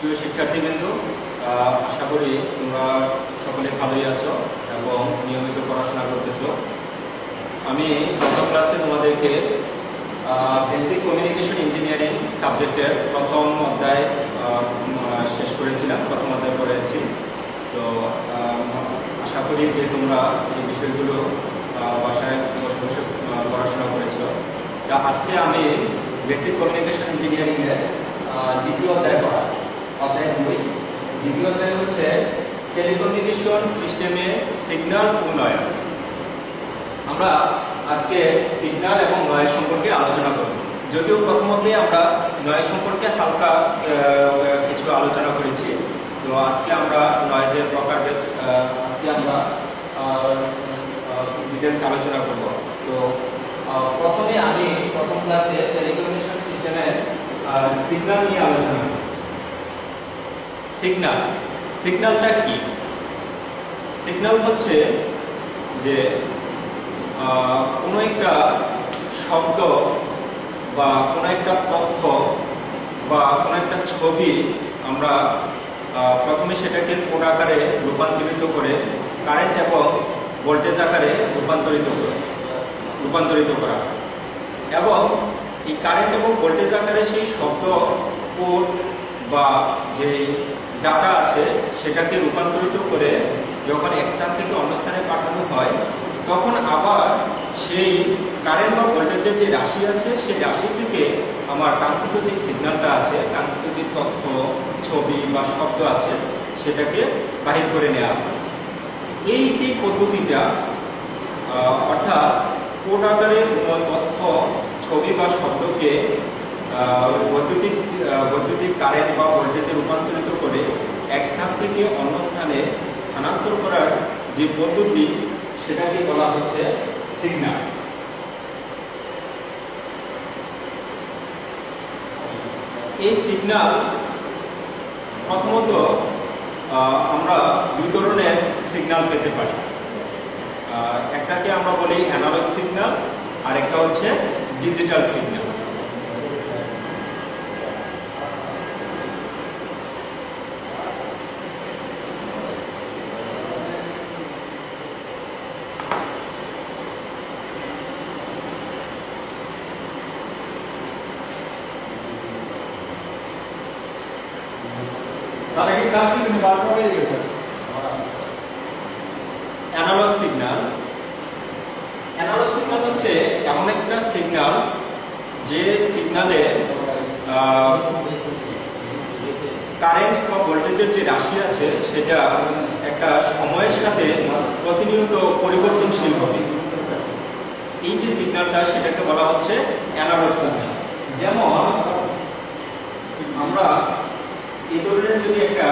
প্রিয় শিক্ষার্থীবৃন্দ, আশা করি তোমরা সকলে ভালোই আছো এবং নিয়মিত পড়াশোনা করতেছো। আমি গত ক্লাসে তোমাদেরকে বেসিক কমিউনিকেশন ইঞ্জিনিয়ারিং সাবজেক্টের প্রথম অধ্যায় শেষ করেছিলাম, প্রথম অধ্যায় পড়েছি। তো আশা করি যে তোমরা এই বিষয়গুলো বাসায় বসে বসে পড়াশোনা করেছো। তা আজকে আমি বেসিক কমিউনিকেশন ইঞ্জিনিয়ারিংয়ের দ্বিতীয় অধ্যায় পড়া, অধ্যায় 2। দ্বিতীয় অধ্যায় হচ্ছে টেলিকমিউনিকেশন সিস্টেমে সিগন্যাল ও নয়েজ। আমরা আজকে সিগন্যাল এবং নয়েজ সম্পর্কে আলোচনা করব। যদিও প্রথম অধ্যায়ে আমরা নয়েজ সম্পর্কে হালকা কিছু আলোচনা করেছি, তো আজকে আমরা নয়েজের প্রকারভেদ আজকে আমরা ডিটেইলস আলোচনা করব। তো প্রথমে আমি প্রথম ক্লাসে টেলিকমিউনিকেশন সিস্টেমের সিগন্যাল নিয়ে আলোচনা করব। সিগন্যালটা কি? সিগন্যাল হচ্ছে যে কোনো একটা শব্দ বা কোনো একটা তথ্য বা কোনো একটা ছবি আমরা প্রথমে সেটাকে কোড আকারে রূপান্তরিত করে কারেন্ট এবং ভোল্টেজ আকারে রূপান্তরিত করা, এবং এই কারেন্ট এবং ভোল্টেজ আকারে সেই শব্দ, কোড বা যে ডাটা আছে সেটাকে রূপান্তরিত করে যখন এক স্থান থেকে অন্য স্থানে পাঠানো হয়, তখন আবার সেই কারেন্ট বা ভোল্টেজের যে রাশি আছে সেই রাশি থেকে আমার কাঙ্ক্ষিত যে সিগন্যালটা আছে, কাঙ্ক্ষিত যে তথ্য, ছবি বা শব্দ আছে সেটাকে বাহির করে নেওয়া হয়। এই যে পদ্ধতিটা, অর্থাৎ কোড আকারে তথ্য, ছবি বা শব্দকে বৈদ্যুতিক কারেন্ট বা ভোল্টেজে রূপান্তরিত করে এক স্থান থেকে অন্য স্থানে স্থানান্তর করার যে পদ্ধতি সেটাকে বলা হচ্ছে সিগন্যাল। এই সিগন্যাল প্রথমত আমরা দুই ধরনের সিগন্যাল পেতে পারি। একটাকে আমরা বলি অ্যানালগ সিগন্যাল, আর একটা হচ্ছে ডিজিটাল সিগন্যাল। অ্যানালগ সিগন্যাল হচ্ছে এমন একটা সিগন্যাল যে সিগন্যালে কারেন্ট বা ভোল্টেজের যে রাশি আছে সেটা একটা সময়ের সাথে প্রতিনিয়ত পরিবর্তনশীল হবে। এই যে সিগন্যালটা সেটাকে বলা হচ্ছে অ্যানালগ সিগন্যাল। যেমন আমরা এই ধরনের যদি একটা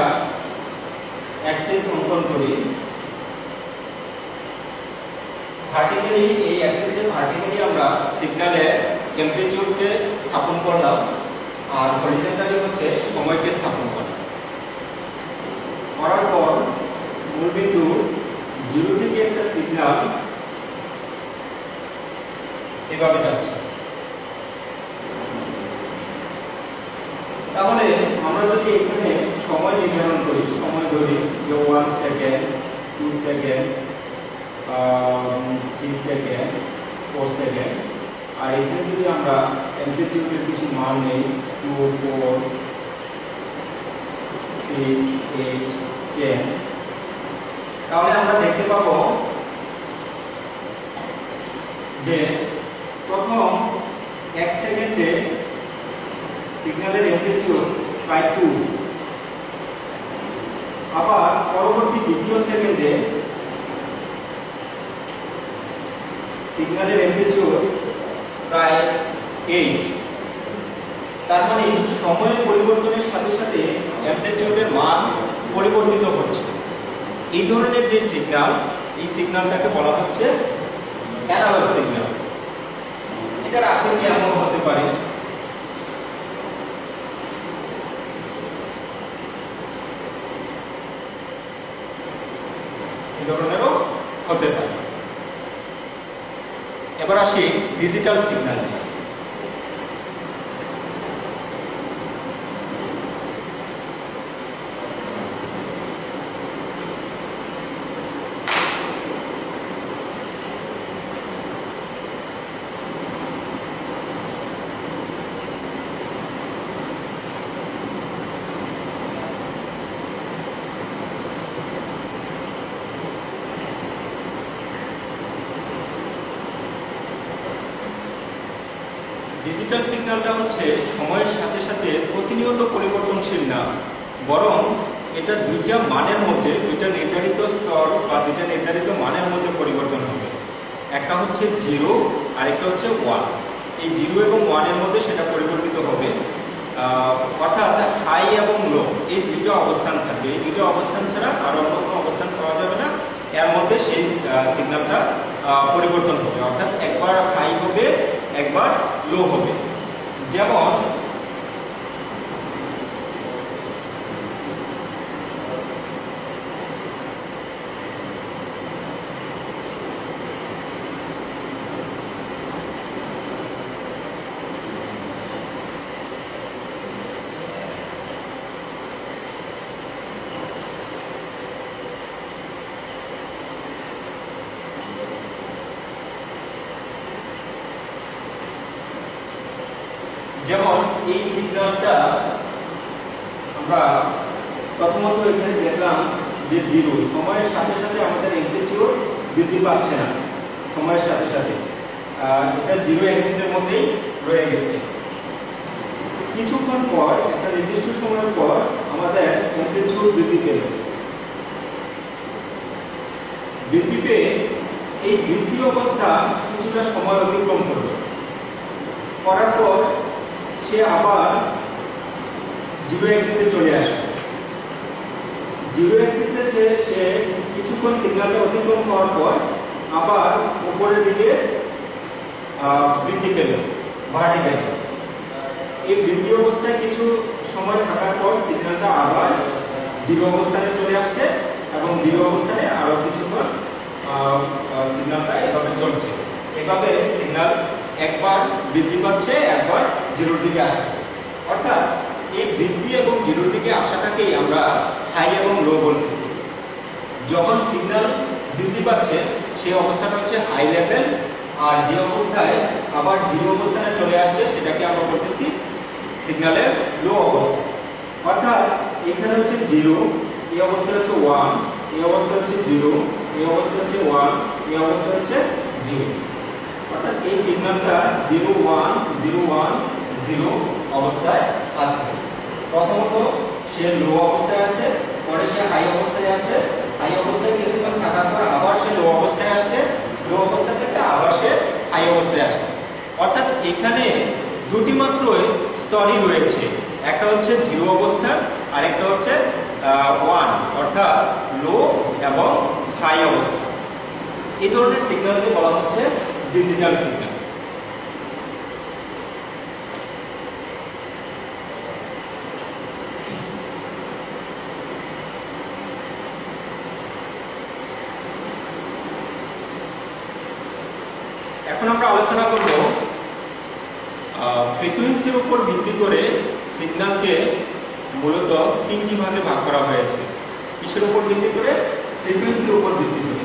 অ্যাক্সিস অঙ্কন করি, ভার্টিক্যালি এই অ্যাক্সিসে ভার্টিক্যালি আমরা সিগন্যালের টেম্পারেচারকে স্থাপন করলাম, আর হরিজন্টালি হচ্ছে সময়কে স্থাপন করলাম। করার পর মূলবিন্দু 0 থেকে একটা সিগন্যাল এভাবে যাচ্ছে। তাহলে আমরা যদি এখানে সময় নির্ধারণ করি, সময় ধরি 1 সেকেন্ড, 2 সেকেন্ড, 3 সেকেন্ড, 4 সেকেন্ড, আর এখানে যদি আমরা অ্যামপ্লিটিউডের কিছু মান নেই 2, 4, 6, 8, 10, তাহলে আমরা দেখতে পাবো যে প্রথম 1 সেকেন্ডে সিগন্যালের অ্যামপ্লিটিউড প্রায় 2, আবার পরবর্তী দ্বিতীয় সেকেন্ডে সিগন্যালের অ্যামপ্লিটিউড প্রায় 8। তার মানে সময়ের পরিবর্তনের সাথে সাথে অ্যামপ্লিটিউডের মান পরিবর্তিত হচ্ছে। এই ধরনের যে সিগন্যাল, এই সিগন্যালটাকে বলা হচ্ছে অ্যানালগ সিগন্যাল। এটার আকৃতি এমন হতে পারে, এই ধরনেরও হতে পারে। এবার আসি ডিজিটাল সিগন্যাল নিয়ে। ডিজিটাল সিগন্যালটা হচ্ছে সময়ের সাথে সাথে প্রতিনিয়ত পরিবর্তনশীল না, বরং এটা দুইটা মানের মধ্যে, দুইটা নির্ধারিত স্তর বা দুইটা নির্ধারিত মানের মধ্যে পরিবর্তন হবে। একটা হচ্ছে 0 আর একটা হচ্ছে 1। এই 0 এবং 1 এর মধ্যে সেটা পরিবর্তিত হবে, অর্থাৎ হাই এবং লো এই দুইটা অবস্থান থাকবে। এই দুইটা অবস্থান ছাড়া আর অন্য কোনো অবস্থান পাওয়া যাবে না। এর মধ্যে সেই সিগন্যালটা পরিবর্তন হবে, অর্থাৎ একবার হাই হবে একবার লো হবে। যেমন এই সিগন্যালটা আমরা প্রথমত এখানে দেখলাম যে 0, সময়ের সাথে সাথে আমাদের অ্যামপ্লিটিউড বৃদ্ধি পাচ্ছে না, সময়ের সাথে সাথে এটা 0 অ্যাক্সিসের মধ্যেই রয়ে গেছে। কিছুক্ষণ পর, একটা নির্দিষ্ট সময়ের পর আমাদের অ্যামপ্লিটিউড বৃদ্ধি পেল। বৃদ্ধি পেয়ে এই বৃদ্ধি অবস্থা কিছুটা সময় অতিক্রম করবে, করার পর সে আবার 0 অ্যাক্সিসে চলে আসে। 0 অ্যাক্সিসে সে কিছুক্ষণ সিগন্যালটা অতিক্রম করার পর আবার উপরের দিকে বৃদ্ধি পেল, ভার্টিক্যালি। এই বৃদ্ধি অবস্থায় কিছু সময় থাকার পর সিগন্যালটা আবার 0 অবস্থানে চলে আসছে এবং 0 অবস্থানে আরো কিছুক্ষণ সিগন্যালটা এভাবে চলছে। এভাবে সিগন্যাল একবার বৃদ্ধি পাচ্ছে, একবার 0 দিকে আসছে। অর্থাৎ এই বৃদ্ধি এবং 0 দিকে আসাটাকেই আমরা হাই এবং লো বলতেছি। যখন সিগন্যাল বৃদ্ধি পাচ্ছে সেই অবস্থাটা হচ্ছে হাই লেভেল, আর যে অবস্থায় আবার 0 অবস্থানে চলে আসছে সেটাকে আমরা বলতেছি সিগন্যালের লো অবস্থা। অর্থাৎ এখানে হচ্ছে 0, এই অবস্থা হচ্ছে 1, এই অবস্থা হচ্ছে 0, এই অবস্থা হচ্ছে 1, এই অবস্থা হচ্ছে 0। অর্থাৎ এই সিগন্যালটা 0 1 0 1 0 অবস্থায় আছে। প্রথমত সে লো অবস্থায় আছে, পরে সে হাই অবস্থায় আছে, হাই অবস্থায় কিছুক্ষণ থাকার পর আবার সে লো অবস্থায় আসছে, লো অবস্থা থেকে আবার সে হাই অবস্থায় আসছে। অর্থাৎ এখানে দুটি মাত্র স্তরই রয়েছে, একটা হচ্ছে 0 অবস্থা আর একটা হচ্ছে 1, অর্থাৎ লো এবং হাই অবস্থা। এই ধরনের সিগন্যালকে বলা হচ্ছে ডিজিটাল সিগন্যাল। এখন আমরা আলোচনা করব ফ্রিকোয়েন্সির উপর ভিত্তি করে সিগন্যালকে মূলত 3টি ভাগে ভাগ করা হয়েছে। কিসের উপর ভিত্তি করে? ফ্রিকোয়েন্সির উপর ভিত্তি করে।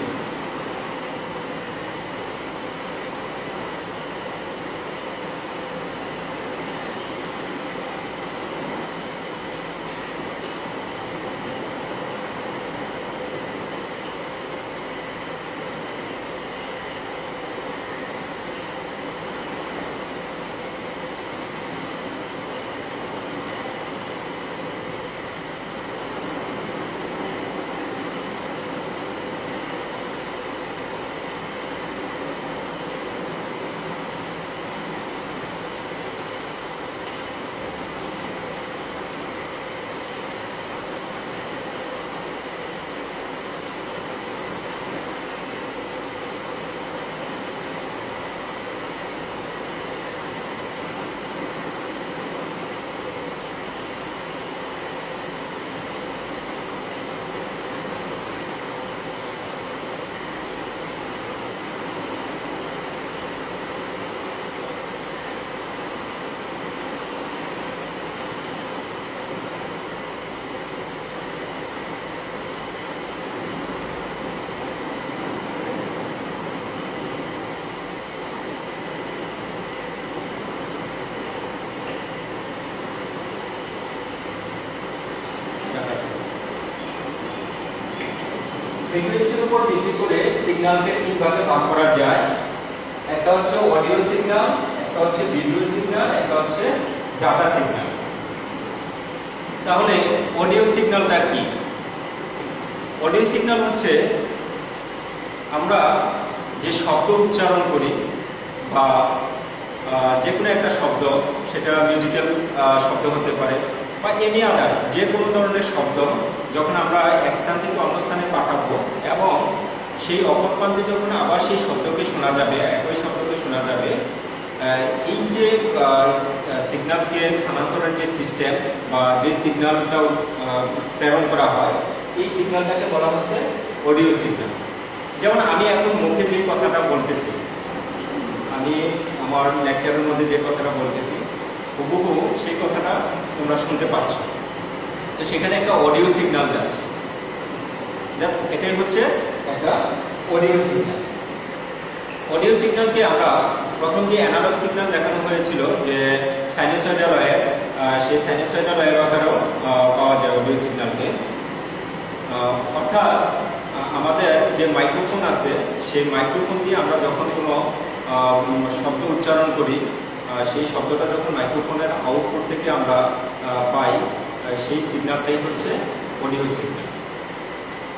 ফ্রিকোয়েন্সির উপর ভিত্তি করে সিগন্যালকে 3 ভাগে ভাগ করা যায়। একটা হচ্ছে অডিও সিগন্যাল, একটা একটা হচ্ছে ভিডিও সিগন্যাল, একটা হচ্ছে ডাটা সিগন্যাল। তাহলে অডিও সিগন্যালটা কি? অডিও সিগন্যাল হচ্ছে আমরা যে শব্দ উচ্চারণ করি বা যে কোনো একটা শব্দ, সেটা মিউজিক্যাল শব্দ হতে পারে বা এনি আদার্স, যে কোনো ধরনের শব্দ যখন আমরা এক স্থান থেকে অন্য স্থানে পাঠাবো এবং সেই অপর প্রান্তে যখন আবার সেই শব্দকে শোনা যাবে, একই শব্দকে শোনা যাবে, এই যে সিগন্যালকে স্থানান্তরের যে সিস্টেম বা যে সিগন্যালটা প্রেরণ করা হয়, এই সিগন্যালটাকে বলা হচ্ছে অডিও সিগন্যাল। যেমন আমি এখন মুখে যে কথাটা বলতেছি, আমি আমার লেকচারের মধ্যে যে কথাটা বলতেছি, হুবহু সেই কথাটা তোমরা শুনতে পাচ্ছ, তো সেখানে একটা অডিও সিগন্যাল যাচ্ছে। জাস্ট এটাই হচ্ছে একটা অডিও সিগন্যাল। অডিও সিগন্যালকে আমরা প্রথম যে অ্যানালগ সিগন্যাল দেখানো হয়েছিল যে সাইনোসয়েডাল ওয়েভ, সেই সাইনোসয়েডাল ওয়েভ আকারেও পাওয়া যায় অডিও সিগন্যালকে। অর্থাৎ আমাদের যে মাইক্রোফোন আছে, সেই মাইক্রোফোন দিয়ে আমরা যখন কোনো শব্দ উচ্চারণ করি, সেই শব্দটা যখন মাইক্রোফোনের আউটপুট থেকে আমরা পাই, সেই সিগন্যালটাই হচ্ছে অডিও সিগন্যাল।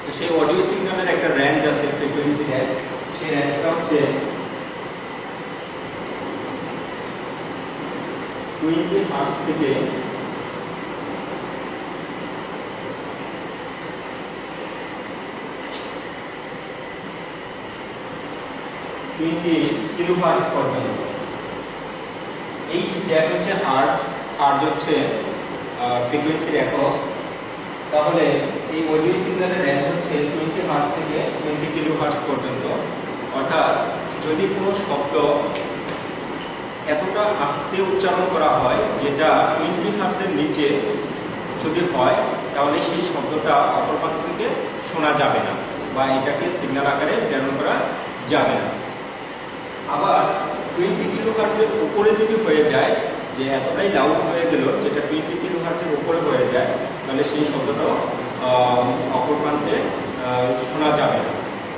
তো সেই অডিও সিগন্যালের একটা রেঞ্জ আছে, ফ্রিকোয়েন্সি রেঞ্জ। সেই রেঞ্জটা হচ্ছে 20 হার্টজ থেকে 20 কিলোহার্টজ পর্যন্ত। এইচ জ্যাক হচ্ছে হার্টজ, হার্টজ হচ্ছে ফ্রিকোয়েন্সির একক। তাহলে এই অডিও সিগন্যালের রেঞ্জ হচ্ছে 20 হার্টজ থেকে 20 কিলোহার্টজ পর্যন্ত। অর্থাৎ যদি কোনো শব্দ এতটা আস্তে উচ্চারণ করা হয় যেটা 20 হার্টজের নিচে যদি হয়, তাহলে সেই শব্দটা অপর প্রান্ত থেকে শোনা যাবে না বা এটাকে সিগন্যাল আকারে প্রেরণ করা যাবে না। আবার 20 কিলোহার্টজের উপরে যদি হয়ে যায়, যে এতটাই লাউড হয়ে গেল যেটা 20 কিলোহার্টজের উপরে হয়ে যায়, তাহলে সেই শব্দটাও অপর প্রান্তে শোনা যাবে না।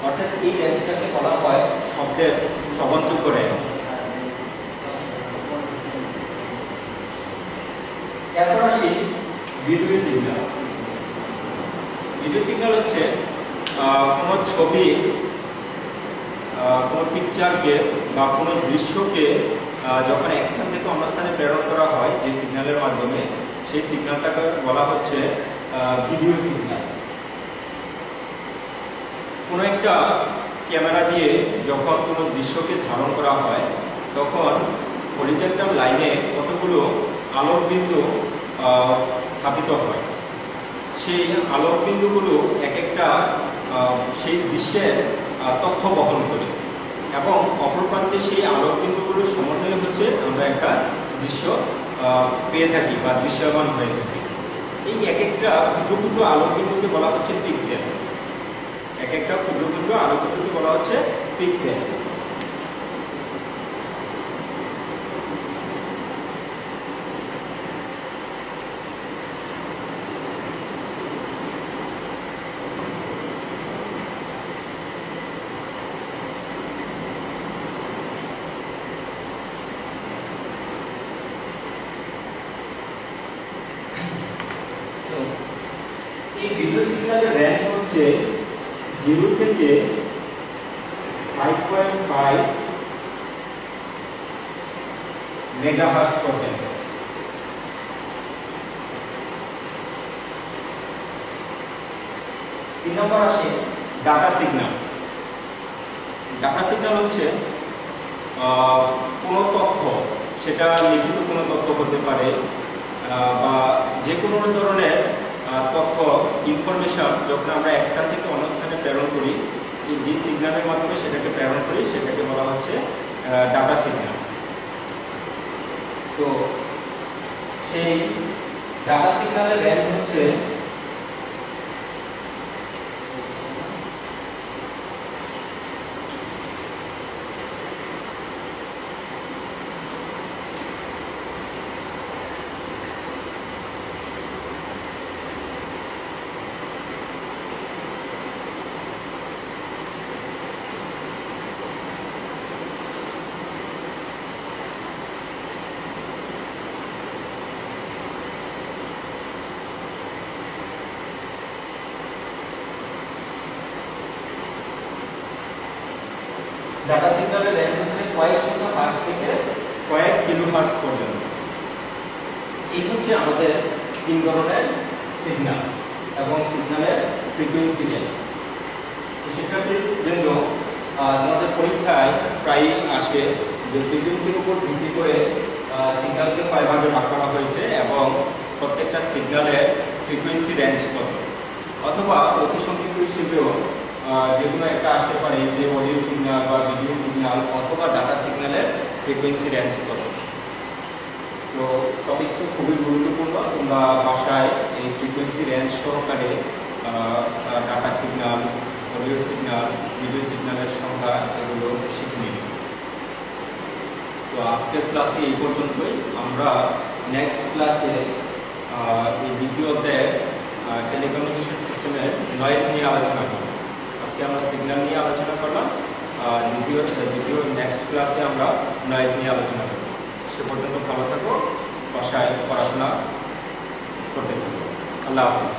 অর্থাৎ এই রেঞ্জটাকে বলা হয় শব্দের শ্রবণযোগ্য রেঞ্জ। এরপর আসি ভিডিও সিগন্যাল। ভিডিও সিগন্যাল হচ্ছে কোনো ছবি, কোনো পিকচারকে বা কোনো দৃশ্যকে যখন এক স্থান থেকে অন্য স্থানে প্রেরণ করা হয় যে সিগন্যালের মাধ্যমে, সেই সিগন্যালটাকে বলা হচ্ছে ভিডিও সিগন্যাল। কোনো একটা ক্যামেরা দিয়ে যখন কোনো দৃশ্যকে ধারণ করা হয়, তখন হরিজন্টাল লাইনে কতগুলো আলোক বিন্দু স্থাপিত হয়। সেই আলোক বিন্দুগুলো এক একটা সেই দৃশ্যের তথ্য বহন করে এবং অপর প্রান্তে সেই আলোক বিন্দুগুলোর সমন্বয় হচ্ছে আমরা একটা দৃশ্য পেয়ে থাকি বা দৃশ্যমান হয়ে থাকি। এই এক একটা ক্ষুদ্র ক্ষুদ্র আলোক বিন্দুকে বলা হচ্ছে পিক্সেল। এক একটা ক্ষুদ্র ক্ষুদ্র আলোক বিন্দুকে বলা হচ্ছে পিক্সেল। এই ভিডিও সিগন্যালের রেঞ্জ হচ্ছে 0 থেকে 5.5 মেগাহার্টজ পর্যন্ত। 3 নম্বর আসে ডাটা সিগন্যাল। ডাটা সিগন্যাল হচ্ছে কোনো তথ্য, সেটা লিখিত কোনো তথ্য হতে পারে বা যে কোনো ধরনের তথ্য, ইনফরমেশন যখন আমরা এক স্থান থেকে অন্য স্থানে প্রেরণ করি, যে সিগন্যালের মাধ্যমে সেটাকে প্রেরণ করি, সেটাকে বলা হচ্ছে ডাটা সিগন্যাল। তো সেই ডাটা সিগন্যালের রেঞ্জ হচ্ছে ডাটা সিগন্যালের রেঞ্জ হচ্ছে কয়েক শত হার্টজ থেকে কয়েক কিলো হার্টজ পর্যন্ত। এই হচ্ছে আমাদের তিন ধরনের সিগন্যাল এবং সিগন্যালের ফ্রিকোয়েন্সি রেঞ্জ। শিক্ষার্থীবৃন্দ, তোমাদের পরীক্ষায় প্রায়ই আসে যে ফ্রিকোয়েন্সির উপর ভিত্তি করে সিগন্যালকে কয় ভাগে ভাগ করা হয়েছে এবং প্রত্যেকটা সিগন্যালের ফ্রিকোয়েন্সি রেঞ্জ কত, অথবা অতি সংক্ষিপ্ত হিসেবেও যে কোনো একটা আসতে পারে যে অডিও সিগন্যাল বা ভিডিও সিগন্যাল অথবা ডাটা সিগন্যালের ফ্রিকোয়েন্সি রেঞ্জ কত। তো টপিকসটা খুবই গুরুত্বপূর্ণ, তোমরা বাসায় এই ফ্রিকোয়েন্সি রেঞ্জ সহকারে data signal, audio signal, video সিগন্যালের সংখ্যা এগুলো শিখে নিবে। তো আজকের ক্লাসে এই পর্যন্তই। আমরা নেক্সট ক্লাসে এই দ্বিতীয় অধ্যায়ের টেলিকমিউনিকেশন সিস্টেমের নয়েজ নিয়ে আলোচনা করব। আজকে আমরা সিগন্যাল নিয়ে আলোচনা করলাম, দ্বিতীয় নেক্সট ক্লাসে আমরা নয়েজ নিয়ে আলোচনা করব। সে পর্যন্ত ভালো থাকো, বাসায় পড়াশোনা করতে থাকো। আল্লাহ হাফিজ।